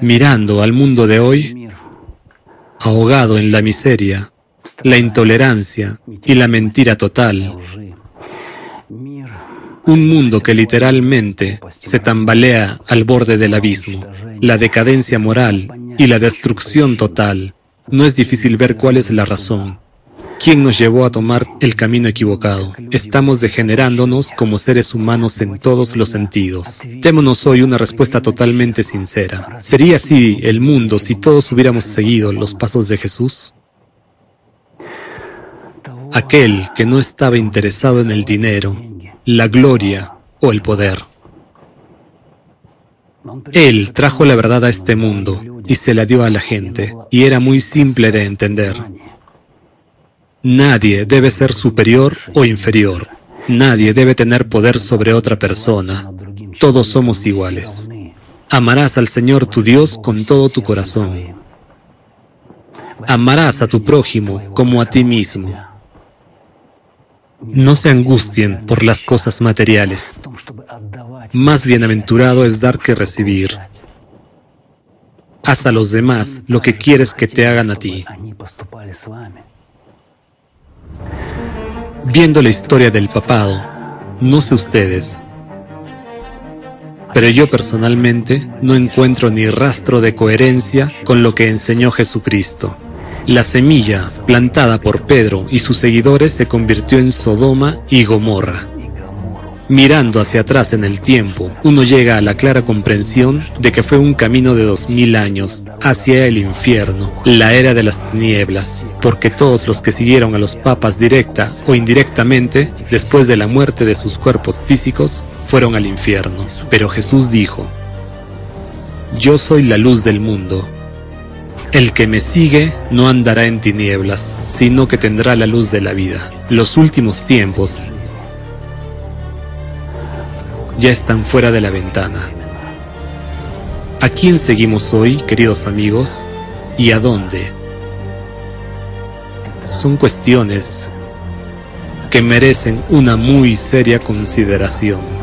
Mirando al mundo de hoy, ahogado en la miseria, la intolerancia y la mentira total, un mundo que literalmente se tambalea al borde del abismo, la decadencia moral y la destrucción total, no es difícil ver cuál es la razón. ¿Quién nos llevó a tomar el camino equivocado? Estamos degenerándonos como seres humanos en todos los sentidos. Démonos hoy una respuesta totalmente sincera. ¿Sería así el mundo si todos hubiéramos seguido los pasos de Jesús? Aquel que no estaba interesado en el dinero, la gloria o el poder. Él trajo la verdad a este mundo y se la dio a la gente, y era muy simple de entender. Nadie debe ser superior o inferior. Nadie debe tener poder sobre otra persona. Todos somos iguales. Amarás al Señor tu Dios con todo tu corazón. Amarás a tu prójimo como a ti mismo. No se angustien por las cosas materiales. Más bienaventurado es dar que recibir. Haz a los demás lo que quieres que te hagan a ti. Viendo la historia del papado, no sé ustedes, pero yo personalmente no encuentro ni rastro de coherencia con lo que enseñó Jesucristo. La semilla plantada por Pedro y sus seguidores se convirtió en Sodoma y Gomorra. Mirando hacia atrás en el tiempo, uno llega a la clara comprensión de que fue un camino de 2000 años hacia el infierno, la era de las tinieblas, porque todos los que siguieron a los papas directa o indirectamente, después de la muerte de sus cuerpos físicos, fueron al infierno. Pero Jesús dijo: yo soy la luz del mundo. El que me sigue no andará en tinieblas, sino que tendrá la luz de la vida. Los últimos tiempos ya están fuera de la ventana. ¿A quién seguimos hoy, queridos amigos? ¿Y a dónde? Son cuestiones que merecen una muy seria consideración.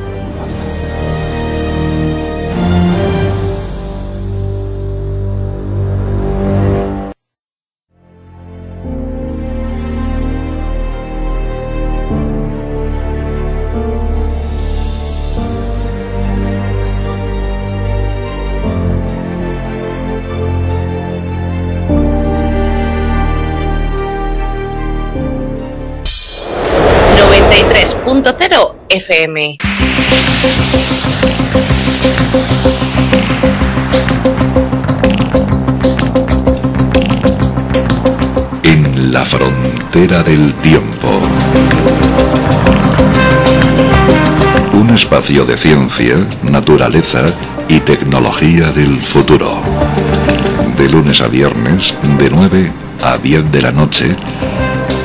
.0 FM. En la frontera del tiempo. Un espacio de ciencia, naturaleza y tecnología del futuro. De lunes a viernes, de 9 a 10 de la noche,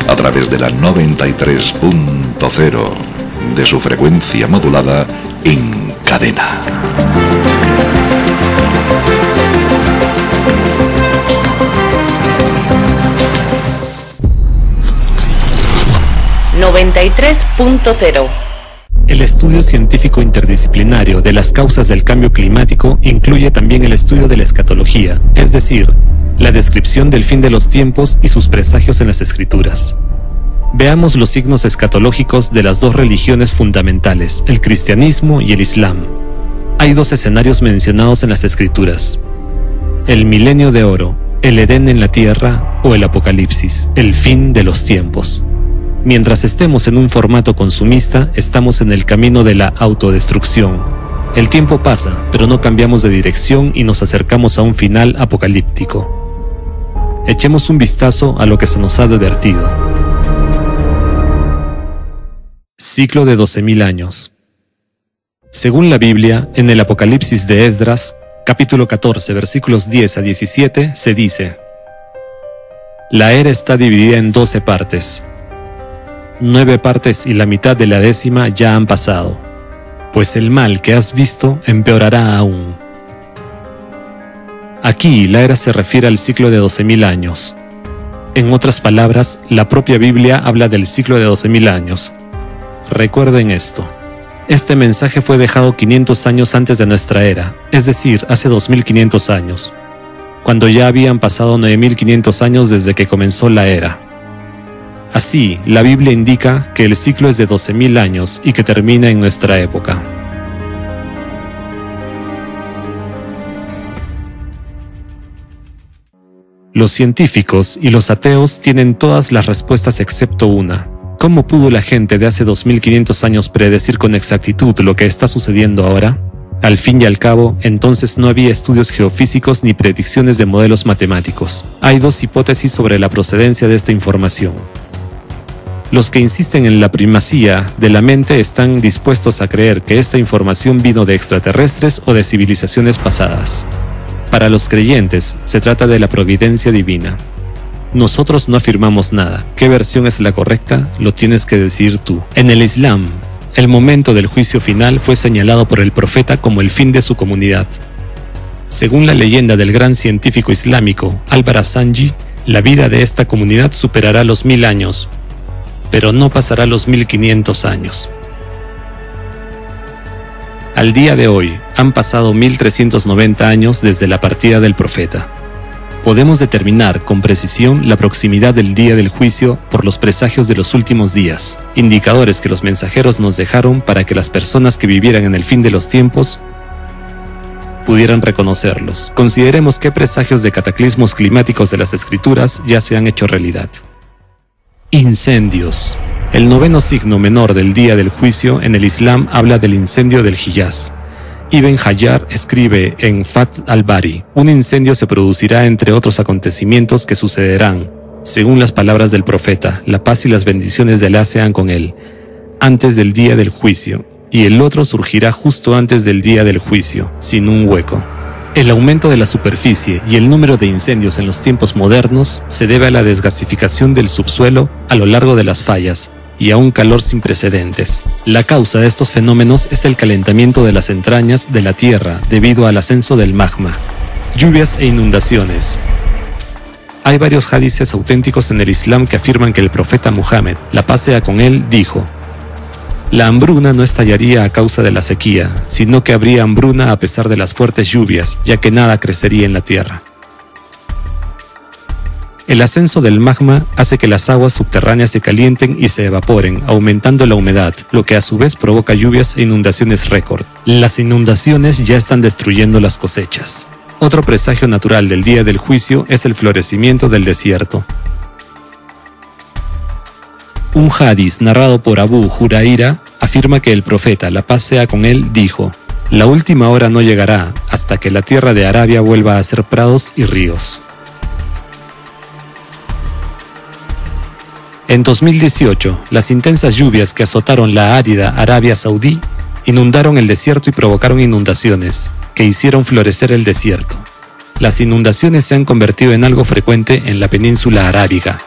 a través de la 93.0 de su frecuencia modulada en cadena. .0. El estudio científico interdisciplinario de las causas del cambio climático incluye también el estudio de la escatología, es decir, la descripción del fin de los tiempos y sus presagios en las Escrituras. Veamos los signos escatológicos de las dos religiones fundamentales, el cristianismo y el islam. Hay dos escenarios mencionados en las Escrituras: el milenio de oro, el Edén en la tierra, o el Apocalipsis, el fin de los tiempos. Mientras estemos en un formato consumista, estamos en el camino de la autodestrucción. El tiempo pasa, pero no cambiamos de dirección y nos acercamos a un final apocalíptico. Echemos un vistazo a lo que se nos ha advertido. Ciclo de 12.000 años. Según la Biblia, en el Apocalipsis de Esdras, capítulo 14, versículos 10 a 17, se dice: la era está dividida en 12 partes. 9 partes y la mitad de la 10ª ya han pasado, pues el mal que has visto empeorará aún. Aquí la era se refiere al ciclo de 12.000 años. En otras palabras, la propia Biblia habla del ciclo de 12.000 años. Recuerden esto: este mensaje fue dejado 500 años antes de nuestra era, es decir, hace 2500 años, cuando ya habían pasado 9500 años desde que comenzó la era. Así, la Biblia indica que el ciclo es de 12.000 años y que termina en nuestra época. Los científicos y los ateos tienen todas las respuestas excepto una. ¿Cómo pudo la gente de hace 2500 años predecir con exactitud lo que está sucediendo ahora? Al fin y al cabo, entonces no había estudios geofísicos ni predicciones de modelos matemáticos. Hay dos hipótesis sobre la procedencia de esta información. Los que insisten en la primacía de la mente están dispuestos a creer que esta información vino de extraterrestres o de civilizaciones pasadas. Para los creyentes, se trata de la providencia divina. Nosotros no afirmamos nada. ¿Qué versión es la correcta? Lo tienes que decir tú. En el Islam, el momento del juicio final fue señalado por el profeta como el fin de su comunidad. Según la leyenda del gran científico islámico Al-Barazanji, la vida de esta comunidad superará los 1000 años, pero no pasará los 1500 años. Al día de hoy, han pasado 1390 años desde la partida del profeta. Podemos determinar con precisión la proximidad del día del juicio por los presagios de los últimos días, indicadores que los mensajeros nos dejaron para que las personas que vivieran en el fin de los tiempos pudieran reconocerlos. Consideremos qué presagios de cataclismos climáticos de las Escrituras ya se han hecho realidad. Incendios. El 9º signo menor del día del juicio en el Islam habla del incendio del Hiyaz. Ibn Hajar escribe en Fath al-Bari: un incendio se producirá entre otros acontecimientos que sucederán, según las palabras del profeta, la paz y las bendiciones de Alá sean con él, antes del día del juicio, y el otro surgirá justo antes del día del juicio, sin un hueco. El aumento de la superficie y el número de incendios en los tiempos modernos se debe a la desgasificación del subsuelo a lo largo de las fallas y a un calor sin precedentes. La causa de estos fenómenos es el calentamiento de las entrañas de la Tierra debido al ascenso del magma. Lluvias e inundaciones. Hay varios hadices auténticos en el Islam que afirman que el profeta Muhammad, la paz sea con él, dijo: la hambruna no estallaría a causa de la sequía, sino que habría hambruna a pesar de las fuertes lluvias, ya que nada crecería en la tierra. El ascenso del magma hace que las aguas subterráneas se calienten y se evaporen, aumentando la humedad, lo que a su vez provoca lluvias e inundaciones récord. Las inundaciones ya están destruyendo las cosechas. Otro presagio natural del día del juicio es el florecimiento del desierto. Un hadiz narrado por Abu Huraira afirma que el profeta, la paz sea con él, dijo: la última hora no llegará hasta que la tierra de Arabia vuelva a ser prados y ríos. En 2018, las intensas lluvias que azotaron la árida Arabia Saudí inundaron el desierto y provocaron inundaciones, que hicieron florecer el desierto. Las inundaciones se han convertido en algo frecuente en la península arábiga.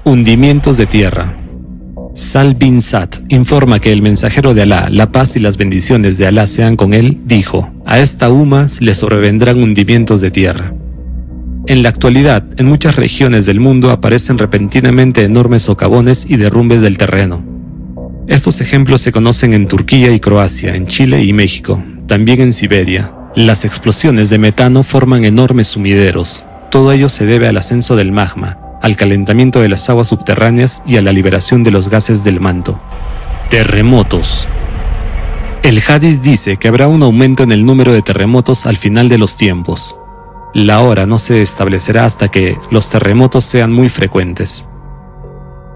Hundimientos de tierra. Sal bin Sa'd informa que el mensajero de Alá, la paz y las bendiciones de Alá sean con él, dijo: a esta umma le sobrevendrán hundimientos de tierra. En la actualidad, en muchas regiones del mundo aparecen repentinamente enormes socavones y derrumbes del terreno. Estos ejemplos se conocen en Turquía y Croacia, en Chile y México, también en Siberia. Las explosiones de metano forman enormes sumideros. Todo ello se debe al ascenso del magma, al calentamiento de las aguas subterráneas y a la liberación de los gases del manto. Terremotos. El hadiz dice que habrá un aumento en el número de terremotos al final de los tiempos. La hora no se establecerá hasta que los terremotos sean muy frecuentes.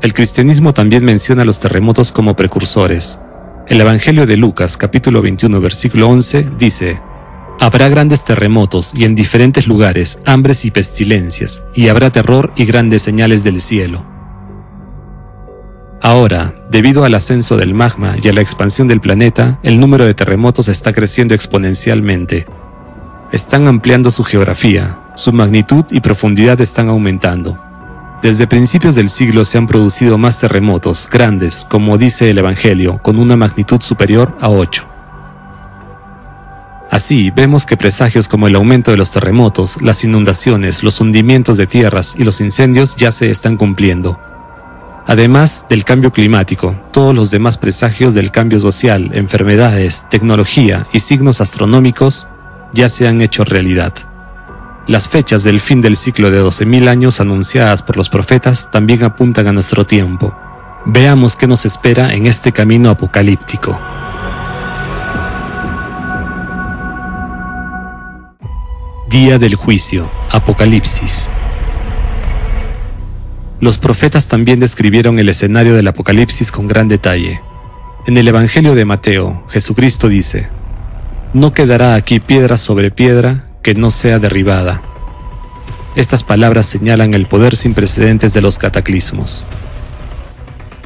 El cristianismo también menciona los terremotos como precursores. El Evangelio de Lucas, capítulo 21, versículo 11, dice: habrá grandes terremotos y en diferentes lugares, hambres y pestilencias, y habrá terror y grandes señales del cielo. Ahora, debido al ascenso del magma y a la expansión del planeta, el número de terremotos está creciendo exponencialmente. Están ampliando su geografía, su magnitud y profundidad están aumentando. Desde principios del siglo se han producido más terremotos grandes, como dice el Evangelio, con una magnitud superior a 8. Así, vemos que presagios como el aumento de los terremotos, las inundaciones, los hundimientos de tierras y los incendios ya se están cumpliendo. Además del cambio climático, todos los demás presagios del cambio social, enfermedades, tecnología y signos astronómicos ya se han hecho realidad. Las fechas del fin del ciclo de 12.000 años anunciadas por los profetas también apuntan a nuestro tiempo. Veamos qué nos espera en este camino apocalíptico. Día del juicio, Apocalipsis. Los profetas también describieron el escenario del Apocalipsis con gran detalle. En el Evangelio de Mateo, Jesucristo dice: no quedará aquí piedra sobre piedra que no sea derribada. Estas palabras señalan el poder sin precedentes de los cataclismos.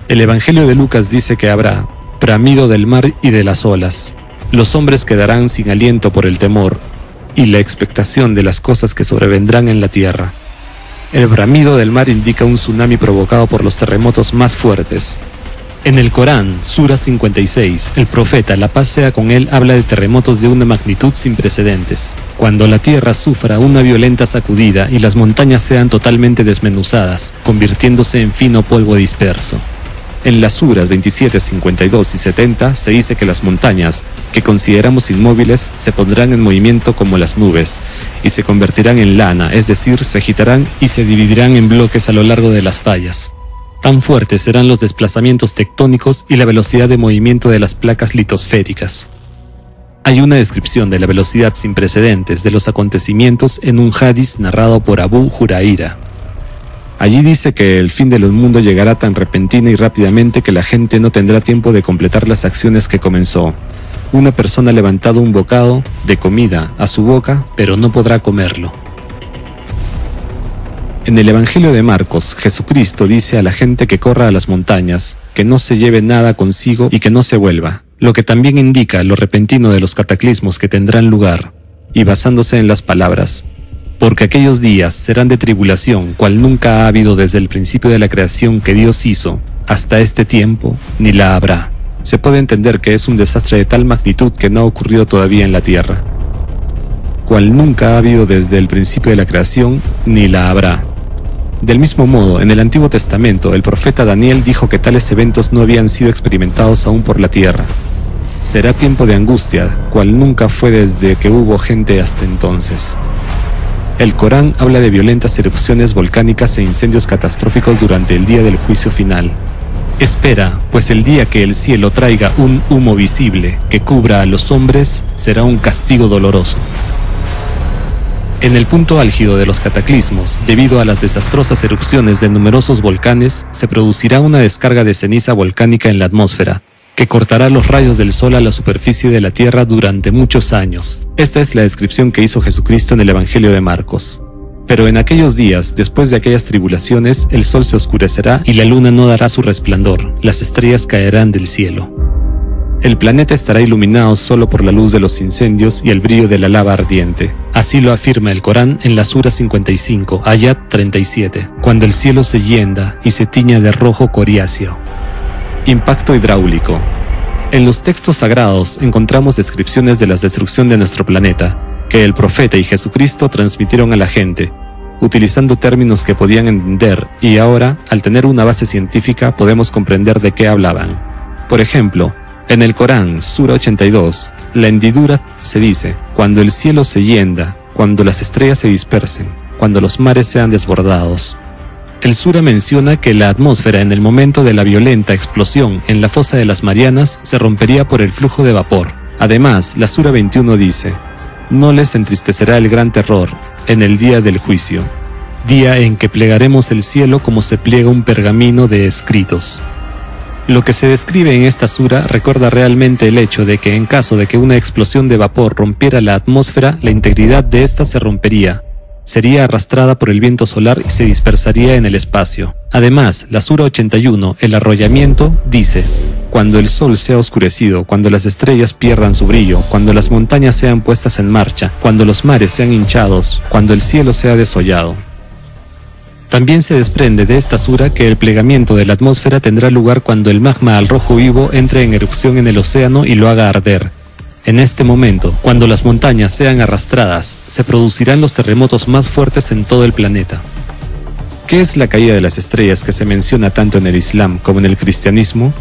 El Evangelio de Lucas dice que habrá bramido del mar y de las olas. Los hombres quedarán sin aliento por el temor y la expectación de las cosas que sobrevendrán en la tierra. El bramido del mar indica un tsunami provocado por los terremotos más fuertes. En el Corán, Sura 56, el profeta, la paz sea con él, habla de terremotos de una magnitud sin precedentes. Cuando la tierra sufra una violenta sacudida y las montañas sean totalmente desmenuzadas, convirtiéndose en fino polvo disperso. En las suras 27, 52 y 70 se dice que las montañas, que consideramos inmóviles, se pondrán en movimiento como las nubes, y se convertirán en lana, es decir, se agitarán y se dividirán en bloques a lo largo de las fallas. Tan fuertes serán los desplazamientos tectónicos y la velocidad de movimiento de las placas litosféricas. Hay una descripción de la velocidad sin precedentes de los acontecimientos en un hadiz narrado por Abu Huraira. Allí dice que el fin del mundo llegará tan repentina y rápidamente que la gente no tendrá tiempo de completar las acciones que comenzó. Una persona ha levantado un bocado de comida a su boca, pero no podrá comerlo. En el Evangelio de Marcos, Jesucristo dice a la gente que corra a las montañas, que no se lleve nada consigo y que no se vuelva. lo que también indica lo repentino de los cataclismos que tendrán lugar, y basándose en las palabras, porque aquellos días serán de tribulación, cual nunca ha habido desde el principio de la creación que Dios hizo, hasta este tiempo, ni la habrá. Se puede entender que es un desastre de tal magnitud que no ha ocurrido todavía en la tierra, cual nunca ha habido desde el principio de la creación, ni la habrá. Del mismo modo, en el Antiguo Testamento, el profeta Daniel dijo que tales eventos no habían sido experimentados aún por la tierra. Será tiempo de angustia, cual nunca fue desde que hubo gente hasta entonces. El Corán habla de violentas erupciones volcánicas e incendios catastróficos durante el día del juicio final. Espera, pues el día que el cielo traiga un humo visible que cubra a los hombres, será un castigo doloroso. En el punto álgido de los cataclismos, debido a las desastrosas erupciones de numerosos volcanes, se producirá una descarga de ceniza volcánica en la atmósfera, que cortará los rayos del sol a la superficie de la tierra durante muchos años. Esta es la descripción que hizo Jesucristo en el Evangelio de Marcos. Pero en aquellos días, después de aquellas tribulaciones, el sol se oscurecerá y la luna no dará su resplandor, las estrellas caerán del cielo. El planeta estará iluminado solo por la luz de los incendios y el brillo de la lava ardiente. Así lo afirma el Corán en la Sura 55, Ayat 37, cuando el cielo se hienda y se tiña de rojo coriáceo. Impacto hidráulico. En los textos sagrados encontramos descripciones de la destrucción de nuestro planeta, que el profeta y Jesucristo transmitieron a la gente, utilizando términos que podían entender, y ahora, al tener una base científica, podemos comprender de qué hablaban. Por ejemplo, en el Corán, Sura 82, la hendidura se dice, cuando el cielo se hienda, cuando las estrellas se dispersen, cuando los mares sean desbordados. El Sura menciona que la atmósfera en el momento de la violenta explosión en la fosa de las Marianas se rompería por el flujo de vapor. Además, la Sura 21 dice, no les entristecerá el gran terror en el día del juicio, día en que plegaremos el cielo como se pliega un pergamino de escritos. Lo que se describe en esta sura recuerda realmente el hecho de que en caso de que una explosión de vapor rompiera la atmósfera, la integridad de ésta se rompería, sería arrastrada por el viento solar y se dispersaría en el espacio. Además, la Sura 81, el arrollamiento, dice, cuando el sol sea oscurecido, cuando las estrellas pierdan su brillo, cuando las montañas sean puestas en marcha, cuando los mares sean hinchados, cuando el cielo sea desollado. También se desprende de esta sura que el plegamiento de la atmósfera tendrá lugar cuando el magma al rojo vivo entre en erupción en el océano y lo haga arder. En este momento, cuando las montañas sean arrastradas, se producirán los terremotos más fuertes en todo el planeta. ¿Qué es la caída de las estrellas que se menciona tanto en el Islam como en el cristianismo?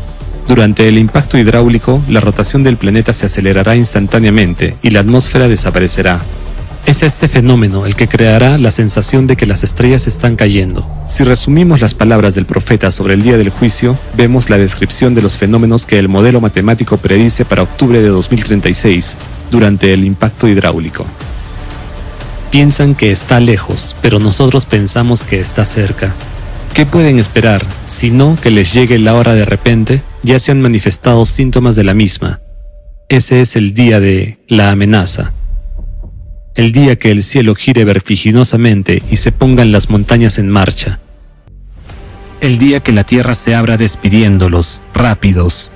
Durante el impacto hidráulico, la rotación del planeta se acelerará instantáneamente y la atmósfera desaparecerá. Es este fenómeno el que creará la sensación de que las estrellas están cayendo. Si resumimos las palabras del profeta sobre el día del juicio, vemos la descripción de los fenómenos que el modelo matemático predice para octubre de 2036, durante el impacto hidráulico. Piensan que está lejos, pero nosotros pensamos que está cerca. ¿Qué pueden esperar, sino que les llegue la hora de repente? Ya se han manifestado síntomas de la misma. Ese es el día de la amenaza. El día que el cielo gire vertiginosamente y se pongan las montañas en marcha. El día que la tierra se abra despidiéndolos, rápidos.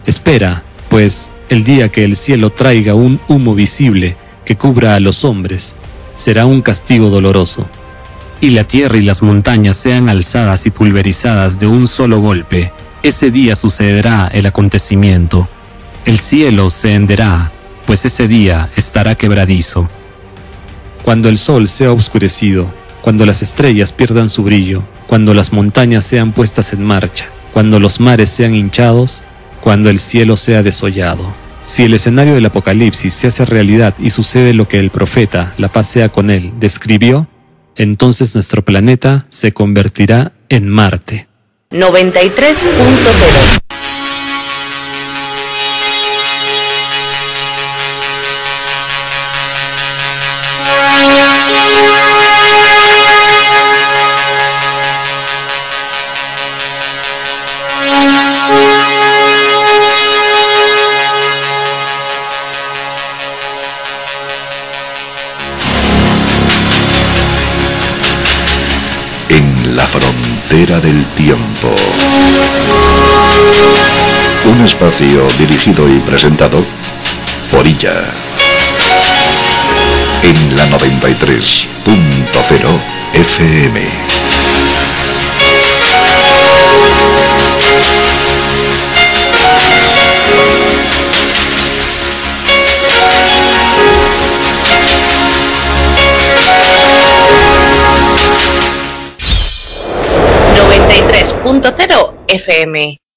Espera, pues, el día que el cielo traiga un humo visible que cubra a los hombres, será un castigo doloroso. Y la tierra y las montañas sean alzadas y pulverizadas de un solo golpe. Ese día sucederá el acontecimiento. El cielo se henderá, pues ese día estará quebradizo. Cuando el sol sea oscurecido, cuando las estrellas pierdan su brillo, cuando las montañas sean puestas en marcha, cuando los mares sean hinchados, cuando el cielo sea desollado. Si el escenario del Apocalipsis se hace realidad y sucede lo que el profeta, la paz sea con él, describió, entonces nuestro planeta se convertirá en Marte. 93.0. En la frontera del tiempo. Un espacio dirigido y presentado por Illa. En la 93.0 FM. .0 FM.